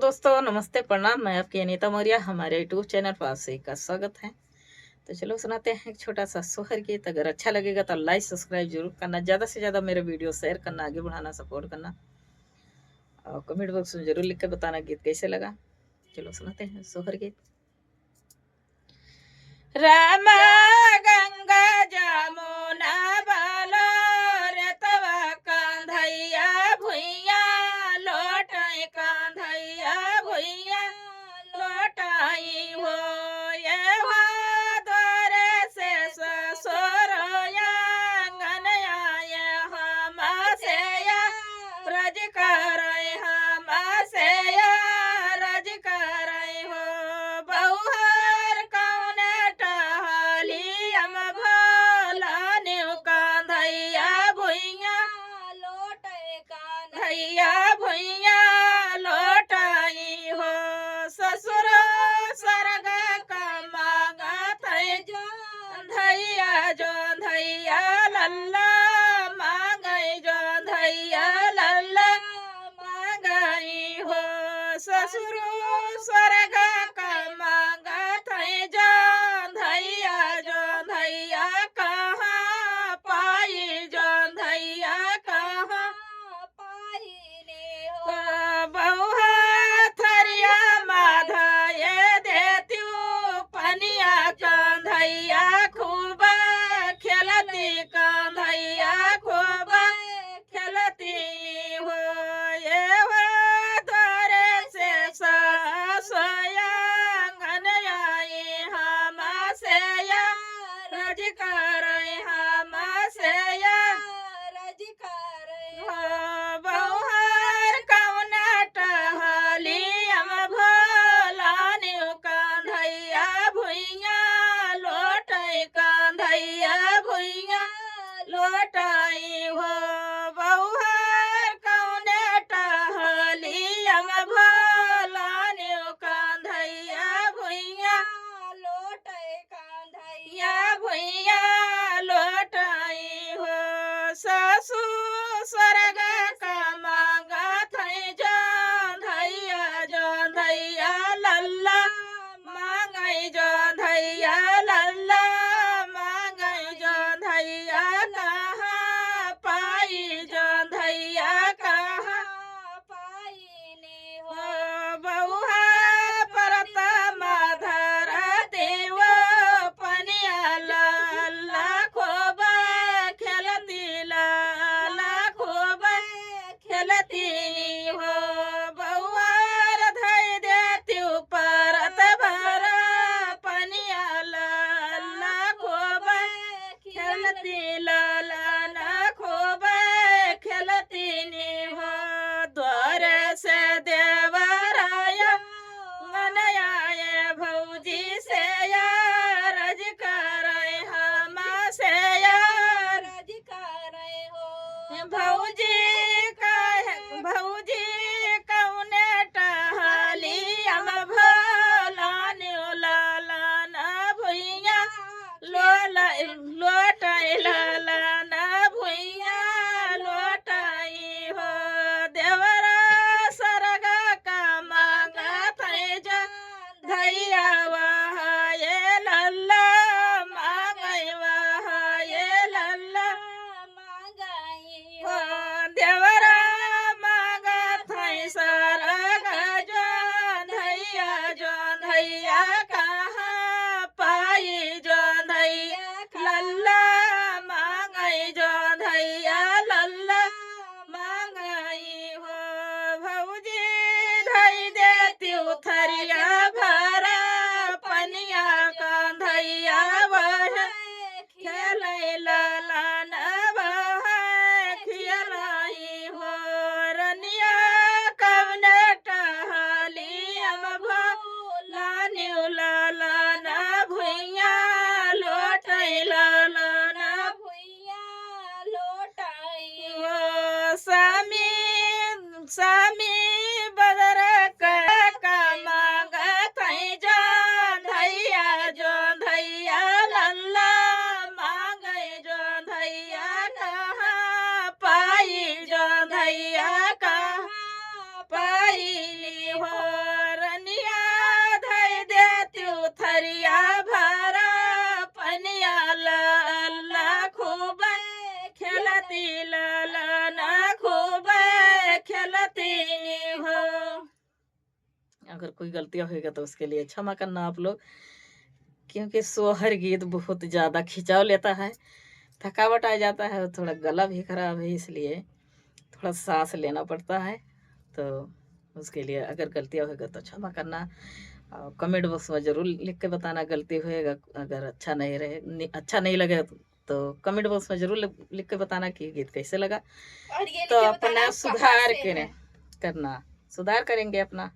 दोस्तों, नमस्ते, प्रणाम। मैं आपकी अनीता मौर्य। हमारे यूट्यूब चैनल पर आप सभी का स्वागत है। तो चलो सुनाते हैं एक छोटा सा सोहर गीत। अगर अच्छा लगेगा तो लाइक सब्सक्राइब जरूर करना, ज़्यादा से ज़्यादा मेरे वीडियो शेयर करना, आगे बढ़ाना, सपोर्ट करना और कमेंट बॉक्स में जरूर लिख कर बताना गीत कैसे लगा। चलो सुनाते हैं सोहर गीत। रामा गंगा जमुना बलो रेतवा कांधैया भुइया लोटाई कांधैया भुइया लोटाई हो ये हो द्वारे से ससुरया गनया ये हम से या रज करई हम से या रज करई हो बहुहर कौन टहली हम भोला न्यू कांधैया भुइया लोटे कांधैया भुइया लोटाई हो ससुर स्वर्ग का मांगत जो धैया लल्ला मांगई जो धैया लल्ला मांगई हो ससुर स्वर्ग का मांगत जो धैया कहाँ पाई जो धैया कहाँ पाई ने हो बहुहा थरिया माधा ये देत्यू पनिया कांधैया खूब खेलती कांधैया खूब खेलती हो ये हो द्वारे से सोया गनयाई हम से या रज करई हम से या रज करई हो बहुहर कौन टहली हम भोला न्यू कांधैया भुइया लोटई कांधैया भुइया लोटाई हो बहुहर कौन टहली हम भोला न्यू कांधैया भुइया लोटई कांधैया भुइया लोटाई हो ससु स्वर्ग का मांगत है जो धैया लल्ला मांगई जो धैया लल्ला मांगई जो धैया कहाँ पाई जो धैया कहाँ पाई ने हो बहुहा परत माधर देव पनिया लल्ला खूब खेलती लाला खूब खेलती हो बहुआर धै देती परत भर पनिया लल्ला खूब खेलती लाला ना खूब खेलती नी हो द्वार से देवराया गनयाए भौजी से या रज करई हम से या रज करई हो भौजी कौन टहली हम भोला न्यू लाला ना भुइया लोटाई लाला ना भुइया लोटाई हो देवरा सरग का मांगत है जो धैया वहा ये लल्ला मांगई वहा ये लल्ला मांगई हो देवरा मांगत है सरग जो धैया कहाँ पाई जो धैया लल्ला मांगई जो धैया लल्ला मांगई हो भौजी धई देती थरिया भरा पनिया कांधैया वह खेलई लाला न वह खेलई हो रनिया कवन टहली हम भोला न्यू लाला न भुइया लोटई लाला न भुइया लोटाई हो स्वामी बदर का मांगत अगर कोई गलतियाँ होएगा तो उसके लिए क्षमा करना आप लोग, क्योंकि सोहर गीत बहुत ज़्यादा खिंचाव लेता है, थकावट आ जाता है और थोड़ा गला भी खराब है, इसलिए थोड़ा सांस लेना पड़ता है। तो उसके लिए अगर गलतियाँ होएगा तो क्षमा करना। और कमेंट बॉक्स में ज़रूर लिख के बताना गलती होएगा, अगर अच्छा नहीं रहे अच्छा नहीं लगे तो कमेंट बॉक्स में ज़रूर लिख के बताना कि गीत कैसे लगा। और ये तो लिख के बताना अपना आप कहाँ सुधार से हैं। करना, सुधार करेंगे अपना।